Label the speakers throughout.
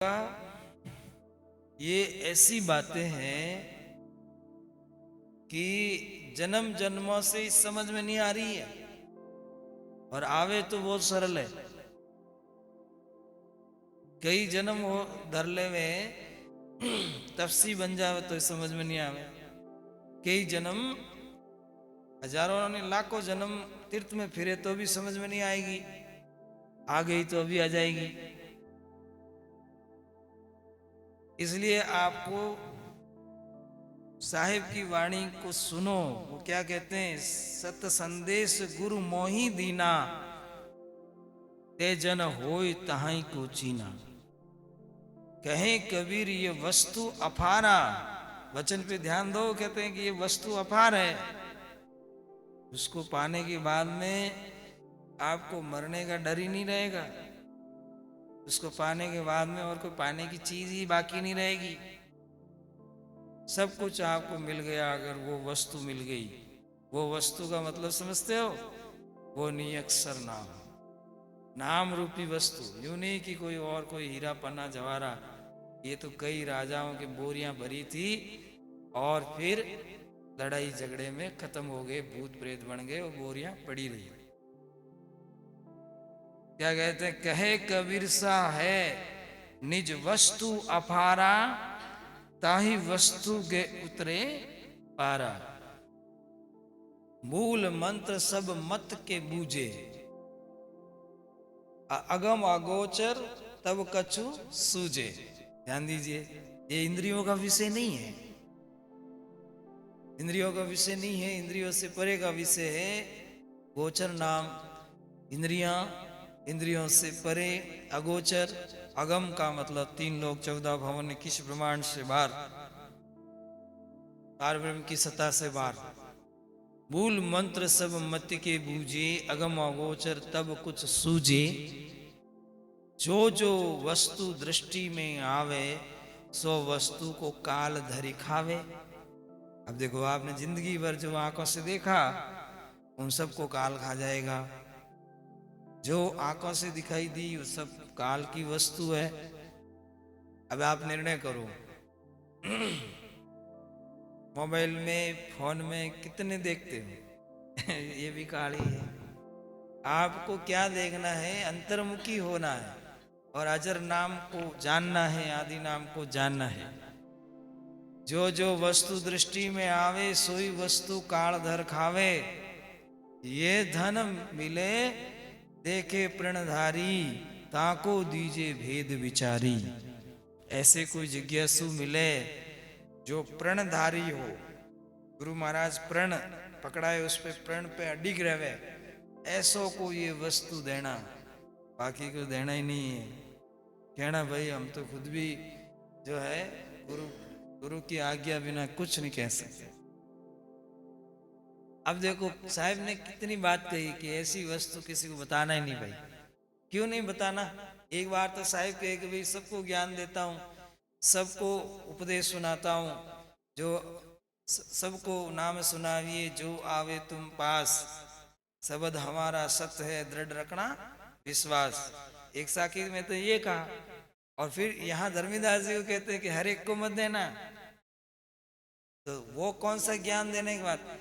Speaker 1: ये ऐसी बातें हैं कि जन्म जन्मों से इस समझ में नहीं आ रही है और आवे तो बहुत सरल है। कई जन्म हो धर ले में तफसी बन जावे तो समझ में नहीं आवे। कई जन्म हजारों ने लाखों जन्म तीर्थ में फिरे तो भी समझ में नहीं आएगी, आ गई तो अभी आ जाएगी। इसलिए आपको साहिब की वाणी को सुनो। वो क्या कहते हैं, सत संदेश गुरु मोही दीना, ते जन होय तहाई को चीना। कहे कबीर ये वस्तु अपारा, वचन पे ध्यान दो। कहते हैं कि ये वस्तु अपार है, उसको पाने के बाद में आपको मरने का डर ही नहीं रहेगा। उसको पाने के बाद में और कोई पाने की चीज ही बाकी नहीं रहेगी। सब कुछ आपको मिल गया अगर वो वस्तु मिल गई। वो वस्तु का मतलब समझते हो, वो नियक्षर नाम, नाम रूपी वस्तु। यूं नहीं कि कोई और कोई हीरा पन्ना जवाहरा, ये तो कई राजाओं की बोरियां भरी थी और फिर लड़ाई झगड़े में खत्म हो गए, भूत प्रेत बन गए, वो बोरियां पड़ी रही। क्या कहते हैं, कहे कबीर सा है निज वस्तु अपारा, ताही वस्तु के उतरे पारा। मूल मंत्र सब मत के बूझे, अगम अगोचर तब कछु सूझे। ध्यान दीजिए, ये इंद्रियों का विषय नहीं है, इंद्रियों का विषय नहीं है, इंद्रियों से परे का विषय है। गोचर नाम इंद्रियां, इंद्रियों से परे अगोचर। अगम का मतलब 3 लोक 14 भवन, किस ब्रह्मांड से बाहर, पार ब्रह्म की सत्ता से बाहर। मूल मंत्र सब मत के बूझे, अगम अगोचर तब कुछ सूझे। जो जो वस्तु दृष्टि में आवे, सो वस्तु को काल धरि खावे। अब देखो, आपने जिंदगी भर जो आंखों से देखा उन सबको काल खा जाएगा। जो आंखों से दिखाई दी वो सब काल की वस्तु है। अब आप निर्णय करो, मोबाइल में फोन में कितने देखते हो ये भी काल ही है। आपको क्या देखना है, अंतर्मुखी होना है और अजर नाम को जानना है, आदि नाम को जानना है। जो जो वस्तु दृष्टि में आवे, सोई वस्तु काल धर खावे। ये धन मिले देखे प्रणधारी, ताको दीजे भेद विचारी। ऐसे कोई जिज्ञासु मिले जो प्रणधारी हो, गुरु महाराज प्रण पकड़ाए, उस पे प्रण पे अडिग रहे, ऐसो को ये वस्तु देना, बाकी को देना ही नहीं है। कहना भाई हम तो खुद भी जो है गुरु की आज्ञा बिना कुछ नहीं कह सकते। अब देखो, साहब ने कितनी बात कही कि ऐसी वस्तु किसी को बताना ही नहीं भाई। क्यों नहीं बताना? एक बार तो साहब कहे कि भाई सबको ज्ञान देता हूँ, सबको उपदेश सुनाता हूँ, जो सबको नाम सुनाविए जो आवे तुम पास, शब्द हमारा सत्य है दृढ़ रखना विश्वास। एक साकी में तो ये कहा, और फिर यहाँ धर्मीदास जी को कहते हैं कि हर एक को मत देना। तो वो कौन सा ज्ञान देने की बात?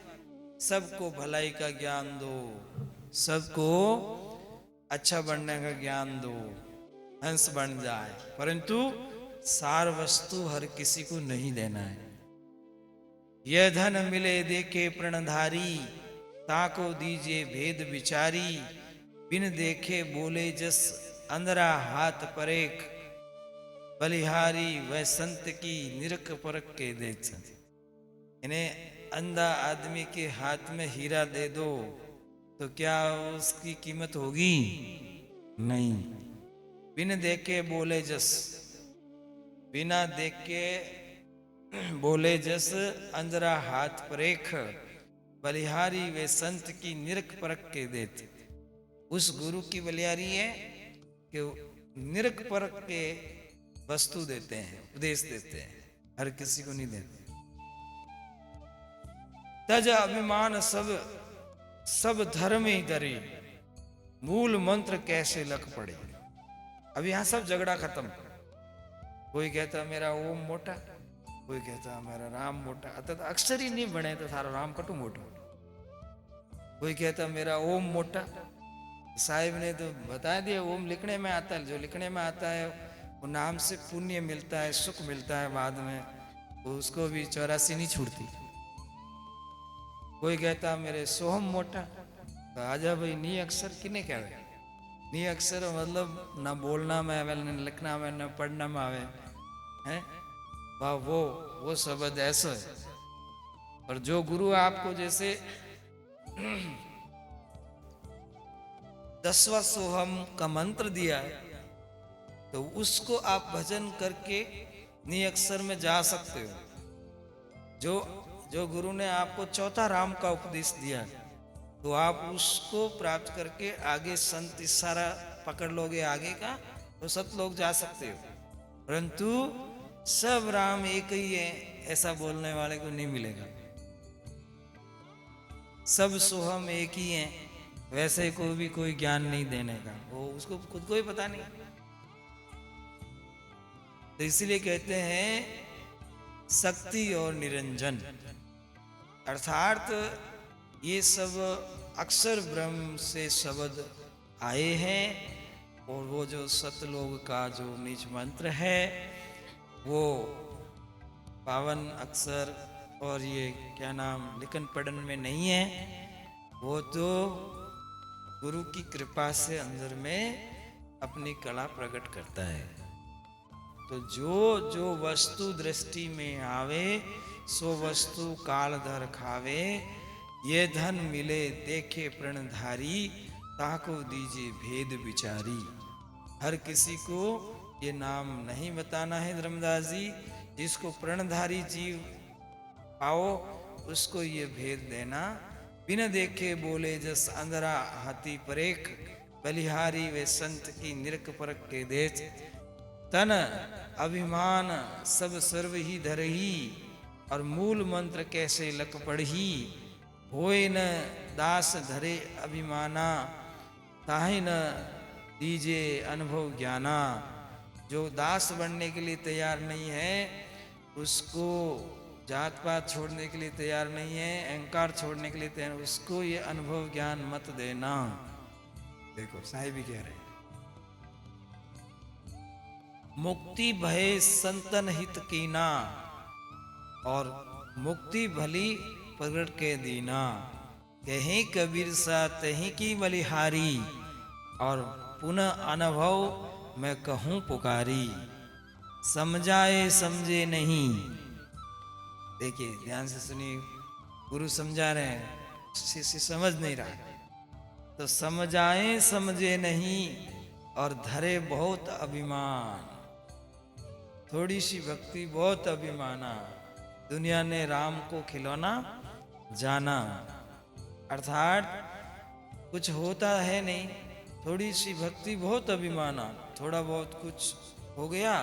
Speaker 1: सबको भलाई का ज्ञान दो, सबको अच्छा बनने का ज्ञान दो, हंस बन जाए, परंतु सार वस्तु हर किसी को नहीं देना है। यह धन मिले देखे प्रणधारी, ताको दीजिए भेद विचारी। बिन देखे बोले जस अंधरा हाथ परेख, बलिहारी वह संत की निरख परख के देख। इन्हें अंधा आदमी के हाथ में हीरा दे दो तो क्या उसकी कीमत होगी? नहीं। बिन देखे बोले जस, बिना देखे बोले जस अंधरा हाथ परेख, बलिहारी वे संत की निरख परख के देते। उस गुरु की बलिहारी है कि निरख परख के वस्तु देते हैं, उपदेश देते हैं, हर किसी को नहीं देते। तज अभिमान सब धर्म ही धरे, मूल मंत्र कैसे लग पड़े। अब यहां सब झगड़ा खत्म। कोई कहता मेरा ओम मोटा, कोई कहता मेरा राम मोटा। अतः अक्षर ही नहीं बने तो थारो राम कटू मोटो। कोई कहता मेरा ओम मोटा। साहिब ने तो बता दिया ओम लिखने में आता है, जो लिखने में आता है वो नाम से पुण्य मिलता है, सुख मिलता है बाद में, तो उसको भी 84 नहीं छूटती। कोई कहता मेरे सोहम मोटा, तो आजा भाई नी अक्षर किने कहवे। नी अक्षर मतलब ना बोलना में आवे, न लिखना में, न पढ़ना में आवे हैं। वाह वो शब्द ऐसा है। और जो गुरु आपको जैसे 10वां सोहम का मंत्र दिया है, तो उसको आप भजन करके नी अक्षर में जा सकते हो। जो गुरु ने आपको चौथा राम का उपदेश दिया, तो आप उसको प्राप्त करके आगे संत इशारा पकड़ लोगे आगे का, तो सब लोग जा सकते हो। परंतु सब राम एक ही है ऐसा बोलने वाले को नहीं मिलेगा। सब सोहम एक ही हैं वैसे को भी कोई ज्ञान नहीं देने का, वो उसको खुद को ही पता नहीं। तो इसलिए कहते हैं शक्ति और निरंजन, अर्थात ये सब अक्षर ब्रह्म से शब्द आए हैं। और वो जो सतलोक का जो निज मंत्र है वो पावन अक्षर और ये क्या नाम लिखन पढ़न में नहीं है, वो तो गुरु की कृपा से अंदर में अपनी कला प्रकट करता है। तो जो वस्तु दृष्टि में आवे सो वस्तु काल धर खावे। ये धन मिले देखे प्रणधारी, ताको दीजिए भेद विचारी। हर किसी को ये नाम नहीं बताना है धर्मदास जी। जिसको प्रणधारी जीव पाओ उसको ये भेद देना। बिन देखे बोले जस अंधरा हाथी परेख, बलिहारी वे संत की निरक परख के देख। तन अभिमान सब सर्व ही धरही, और मूल मंत्र कैसे लक पढ़ही। होए न दास धरे अभिमाना, ताहि न दीजिए अनुभव ज्ञाना। जो दास बनने के लिए तैयार नहीं है, उसको जात पात छोड़ने के लिए तैयार नहीं है, अहंकार छोड़ने के लिए तैयार, उसको ये अनुभव ज्ञान मत देना। देखो साहिब भी कह रहे हैं, मुक्ति भय संतन हित कीना, और मुक्ति भली प्रगट के दीना। कहीं कबीर सा तहीं की बलिहारी, और पुनः अनुभव मैं कहूँ पुकारी। समझाए समझे नहीं। देखिए ध्यान से सुनिए, गुरु समझा रहे हैं, शिष्य समझ नहीं रहा। तो समझाए समझे नहीं, और धरे बहुत अभिमान। थोड़ी सी भक्ति बहुत अभिमाना। दुनिया ने राम को खिलौना जाना, अर्थात कुछ होता है नहीं, थोड़ी सी भक्ति बहुत अभिमाना। थोड़ा बहुत कुछ हो गया,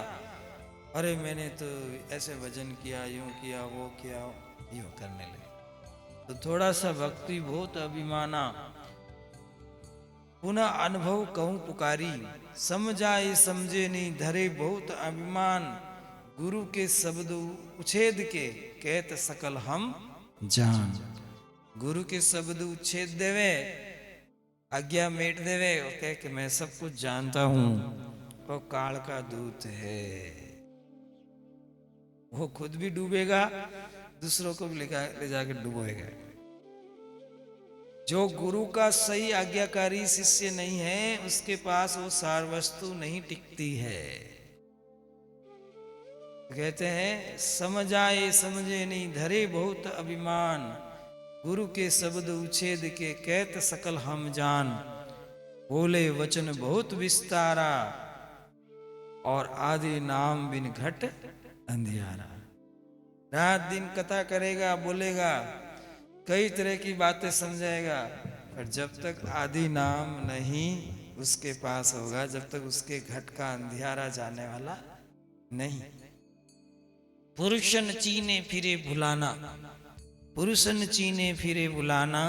Speaker 1: अरे मैंने तो ऐसे भजन किया, यूं किया, वो किया, यूं करने लगे। तो थोड़ा सा भक्ति बहुत अभिमाना। पुनः अनुभव कहूं पुकारी। समझाए समझे नहीं, धरे बहुत अभिमान। गुरु के शब्द उच्छेद के, कहत सकल हम जान। गुरु के शब्द उच्छेद देवे, आज्ञा मेट देवे, और कह के मैं सब कुछ जानता हूं, वो काल का दूत है। वो खुद भी डूबेगा, दूसरों को भी ले जाके डुबोएगा। जो गुरु का सही आज्ञाकारी शिष्य नहीं है, उसके पास वो सार वस्तु नहीं टिकती है। कहते हैं समझ आए समझे नहीं, धरे बहुत अभिमान। गुरु के शब्द उच्छेद के, कहत सकल हम जान। बोले वचन बहुत विस्तारा, और आदि नाम बिन घट अंधियारा। रात दिन कथा करेगा, बोलेगा, कई तरह की बातें समझाएगा, पर जब तक आदि नाम नहीं उसके पास होगा, जब तक उसके घट का अंधियारा जाने वाला नहीं। पुरुषन चीने फिरे भुलाना, पुरुषन चीने फिरे भुलाना।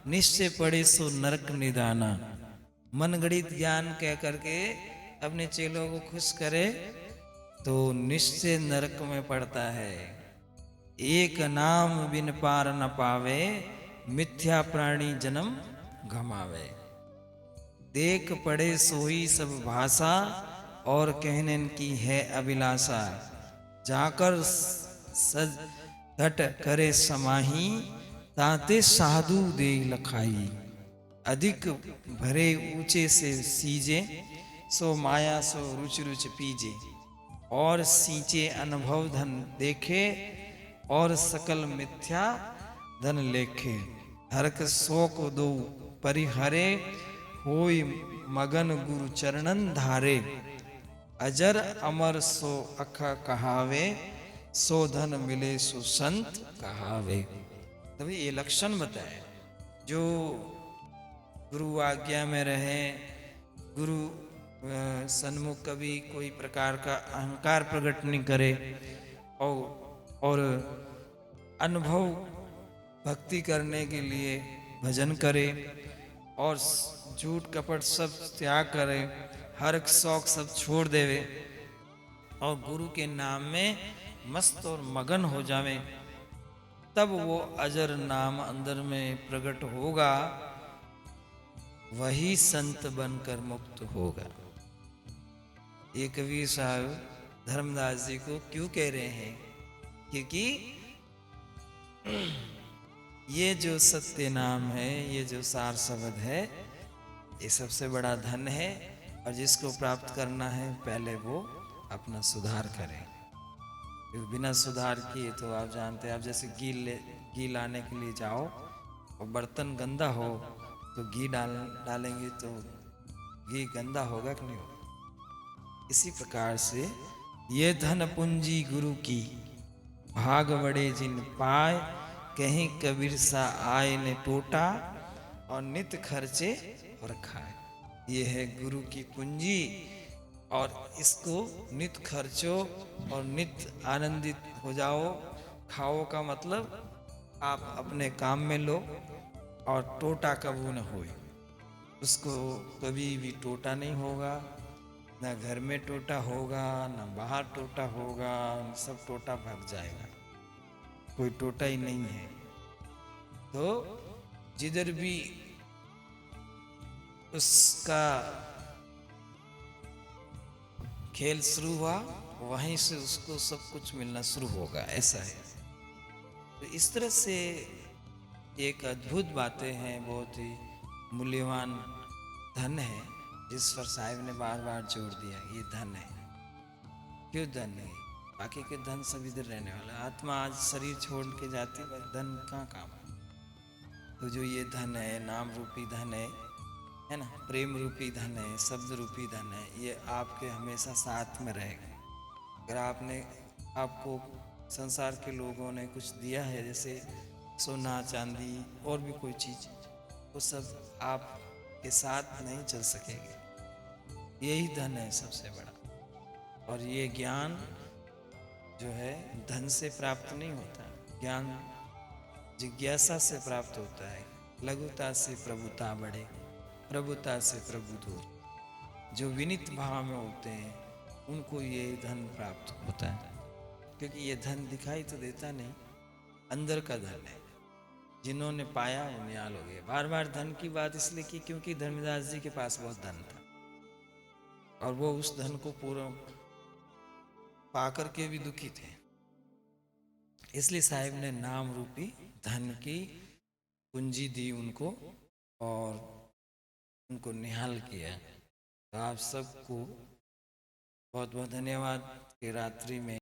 Speaker 1: निश्चय पड़े सो नरक निदाना। मनगढ़ित ज्ञान कह करके अपने चेलों को खुश करे, तो निश्चय नरक में पड़ता है। एक नाम बिन पार न पावे, मिथ्या प्राणी जन्म गमावे। देख पड़े सोई सब भाषा, और कहने की है अभिलाषा। जाकर सज घट करे समाही, ताते साधु दे लखाई। अधिक भरे ऊंचे से सीजे, सो माया सो रुचि रुचि पीजे। और सींचे अनुभव धन देखे, और सकल मिथ्या धन लेखे। हरक शोक दो परिहरे, होई मगन गुरु चरणन धारे। अजर अमर सो अख कहावे, सो धन मिले सो संत कहावे। तभी ये लक्षण बताए जो गुरु आज्ञा में रहे, गुरु सन्मुख कभी कोई प्रकार का अहंकार प्रकट नहीं करे, और अनुभव भक्ति करने के लिए भजन करे, और झूठ कपट सब त्याग करे, हर एक शौक सब छोड़ देवे, और गुरु के नाम में मस्त और मगन हो जावे। तब वो अजर नाम अंदर में प्रकट होगा, वही संत बनकर मुक्त होगा। ये कबीर साहब धर्मदास जी को क्यों कह रहे हैं? क्योंकि ये जो सत्य नाम है, ये जो सार शब्द है, ये सबसे बड़ा धन है। और जिसको प्राप्त करना है, पहले वो अपना सुधार करें। बिना सुधार किए तो आप जानते हैं, आप जैसे घी लाने के लिए जाओ और बर्तन गंदा हो तो घी डालेंगे तो घी गंदा होगा कि नहीं होगा? इसी प्रकार से ये धन पूंजी गुरु की, भाग बड़े जिन पाए, कहीं कबीर सा आए ने टोटा, और नित खर्चे और खाए। ये है गुरु की पूंजी, और इसको नित खर्चो और नित आनंदित हो जाओ। खाओ का मतलब आप अपने काम में लो, और टोटा कबू न होए। उसको कभी भी टोटा नहीं होगा, ना घर में टोटा होगा, ना बाहर टोटा होगा, सब टोटा भाग जाएगा, कोई टोटा ही नहीं है। तो जिधर भी उसका खेल शुरू हुआ, वहीं से उसको सब कुछ मिलना शुरू होगा, ऐसा है। तो इस तरह से एक अद्भुत बातें हैं, बहुत ही मूल्यवान धन है, जिस पर साहिब ने बार बार जोर दिया, ये धन है। क्यों धन है? बाकी के धन सब इधर रहने वाला। आत्मा आज शरीर छोड़ के जाती है, धन कहाँ काम है? तो जो ये धन है, नाम रूपी धन है ना, प्रेम रूपी धन है, शब्द रूपी धन है, ये आपके हमेशा साथ में रहेगा। अगर आपको संसार के लोगों ने कुछ दिया है, जैसे सोना चांदी और भी कोई चीज, वो सब आपके साथ नहीं चल सकेगी। यही धन है सबसे बड़ा। और ये ज्ञान जो है धन से प्राप्त नहीं होता, ज्ञान जिज्ञासा से प्राप्त होता है। लघुता से प्रभुता बढ़े, प्रभुता से प्रभु दूर। जो विनित भाव में होते हैं, उनको ये धन प्राप्त होता है। क्योंकि ये धन दिखाई तो देता नहीं, अंदर का धन है। जिन्होंने पाया वो निहाल हो गए। बार बार धन की बात इसलिए की क्योंकि धर्मदास जी के पास बहुत धन था, और वो उस धन को पूरा पाकर के भी दुखी थे। इसलिए साहिब ने नाम रूपी धन की पूंजी दी उनको, और उनको निहाल किया। तो आप सबको बहुत बहुत धन्यवाद कि रात्रि में